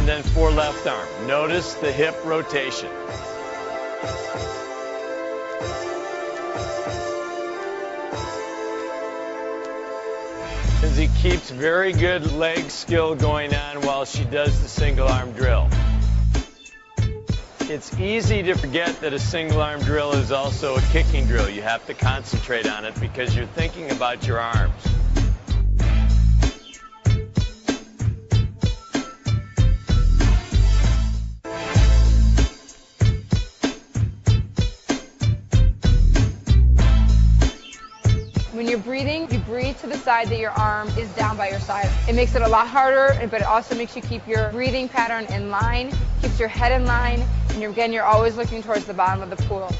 then for left arm. Notice the hip rotation. Lindsay keeps very good leg skill going on while she does the single arm drill. It's easy to forget that a single arm drill is also a kicking drill. You have to concentrate on it because you're thinking about your arms. When you're breathing, you breathe to the side that your arm is down by your side. It makes it a lot harder, but it also makes you keep your breathing pattern in line, keeps your head in line, and again, you're always looking towards the bottom of the pool.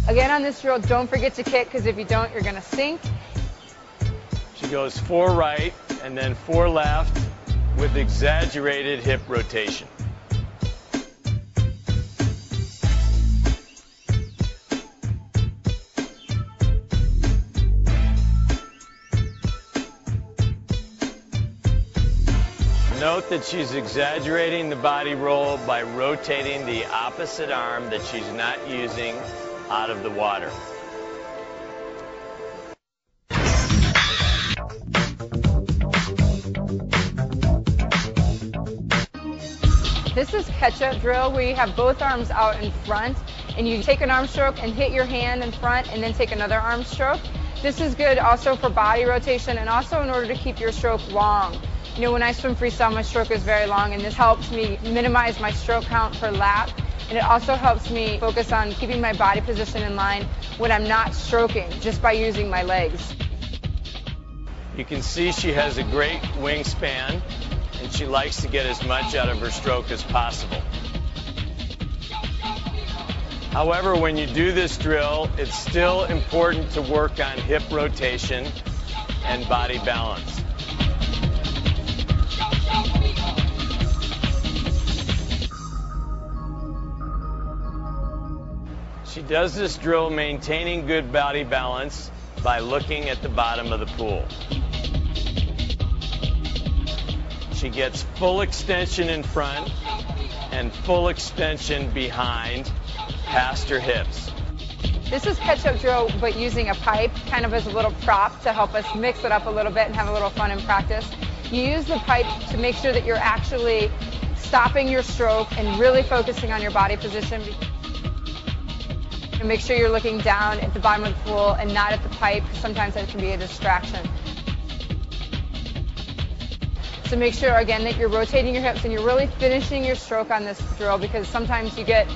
Again, on this drill, don't forget to kick, because if you don't, you're going to sink. She goes 4 right and then 4 left with exaggerated hip rotation. Note that she's exaggerating the body roll by rotating the opposite arm that she's not using out of the water. This is catch-up drill where you have both arms out in front and you take an arm stroke and hit your hand in front and then take another arm stroke. This is good also for body rotation and also in order to keep your stroke long. You know, when I swim freestyle, my stroke is very long, and this helps me minimize my stroke count per lap, and it also helps me focus on keeping my body position in line when I'm not stroking, just by using my legs. You can see she has a great wingspan, and she likes to get as much out of her stroke as possible. However, when you do this drill, it's still important to work on hip rotation and body balance. She does this drill maintaining good body balance by looking at the bottom of the pool. She gets full extension in front and full extension behind, past her hips. This is catch-up drill, but using a pipe kind of as a little prop to help us mix it up a little bit and have a little fun in practice. You use the pipe to make sure that you're actually stopping your stroke and really focusing on your body position. And make sure you're looking down at the bottom of the pool and not at the pipe, because sometimes that can be a distraction. So make sure, again, that you're rotating your hips and you're really finishing your stroke on this drill, because sometimes you're a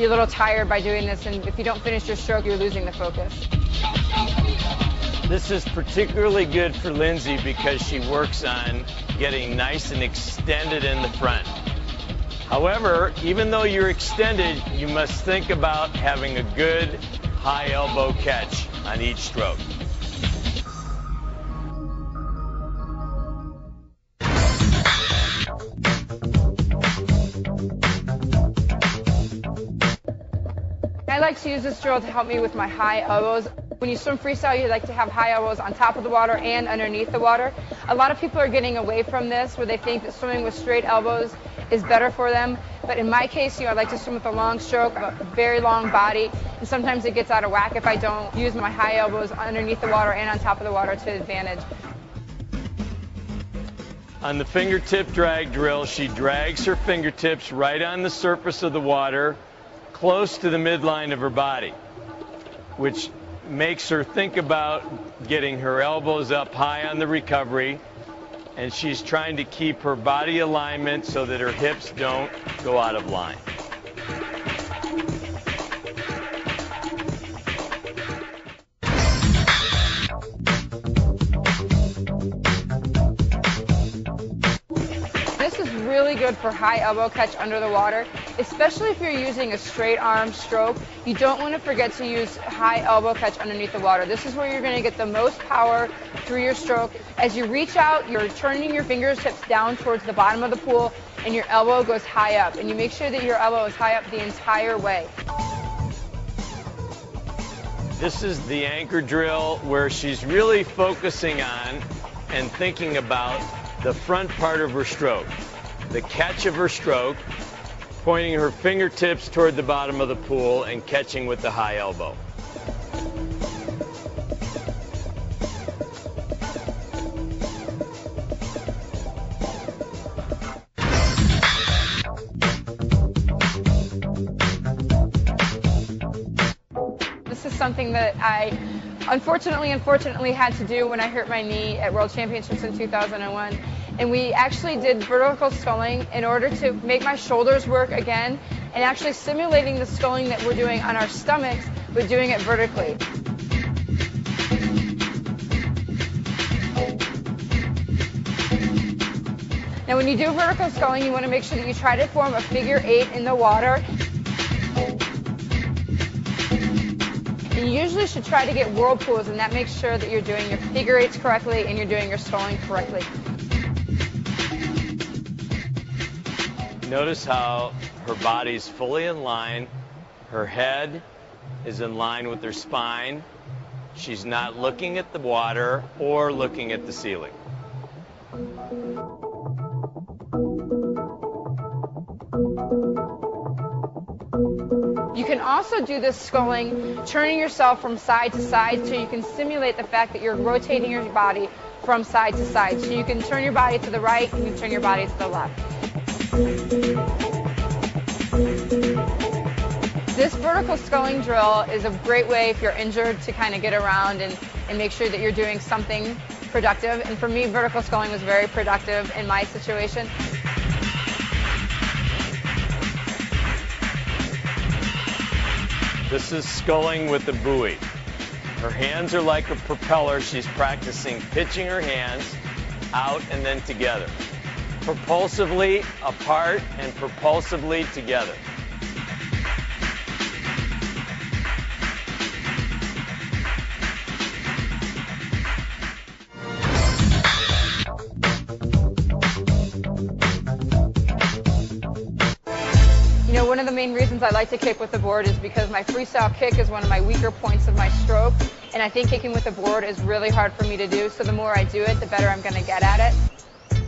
little tired by doing this, and if you don't finish your stroke, you're losing the focus. This is particularly good for Lindsay because she works on getting nice and extended in the front. However, even though you're extended, you must think about having a good high elbow catch on each stroke. I like to use this drill to help me with my high elbows. When you swim freestyle, you like to have high elbows on top of the water and underneath the water. A lot of people are getting away from this, where they think that swimming with straight elbows is better for them. But in my case, I like to swim with a long stroke, a very long body, and sometimes it gets out of whack if I don't use my high elbows underneath the water and on top of the water to advantage. On the fingertip drag drill, she drags her fingertips right on the surface of the water, close to the midline of her body, which makes her think about getting her elbows up high on the recovery, and she's trying to keep her body alignment so that her hips don't go out of line. This is really good for high elbow catch under the water, especially if you're using a straight arm stroke. You don't want to forget to use high elbow catch underneath the water. This is where you're going to get the most power through your stroke. As you reach out, you're turning your fingertips down towards the bottom of the pool, and your elbow goes high up. And you make sure that your elbow is high up the entire way. This is the anchor drill where she's really focusing on and thinking about the front part of her stroke, the catch of her stroke, pointing her fingertips toward the bottom of the pool and catching with the high elbow. This is something that I unfortunately had to do when I hurt my knee at World Championships in 2001. And we actually did vertical sculling in order to make my shoulders work again, and actually simulating the sculling that we're doing on our stomachs, but doing it vertically. Now when you do vertical sculling, you want to make sure that you try to form a figure 8 in the water. And you usually should try to get whirlpools, and that makes sure that you're doing your figure 8s correctly and you're doing your sculling correctly. Notice how her body's fully in line, her head is in line with her spine, she's not looking at the water or looking at the ceiling. You can also do this sculling, turning yourself from side to side, so you can simulate the fact that you're rotating your body from side to side. So you can turn your body to the right, and you can turn your body to the left. This vertical sculling drill is a great way if you're injured to kind of get around and make sure that you're doing something productive. And for me, vertical sculling was very productive in my situation. This is sculling with a buoy. Her hands are like a propeller. She's practicing pitching her hands out and then together. Propulsively apart and propulsively together. You know, one of the main reasons I like to kick with the board is because my freestyle kick is one of my weaker points of my stroke, and I think kicking with the board is really hard for me to do, so the more I do it, the better I'm going to get at it.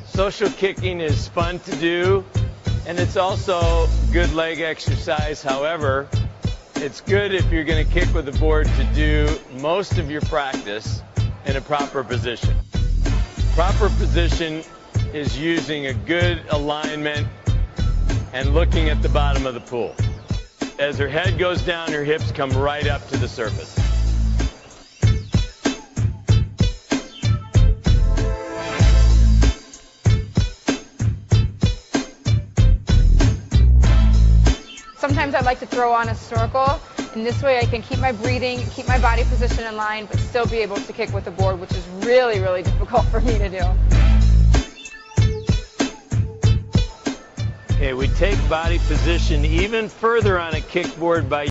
Social kicking is fun to do, and it's also good leg exercise. However, it's good if you're going to kick with the board to do most of your practice in a proper position. Proper position is using a good alignment and looking at the bottom of the pool. As her head goes down, her hips come right up to the surface. Sometimes I like to throw on a snorkel, and this way I can keep my breathing, keep my body position in line, but still be able to kick with the board, which is really, really difficult for me to do. Okay, we take body position even further on a kickboard by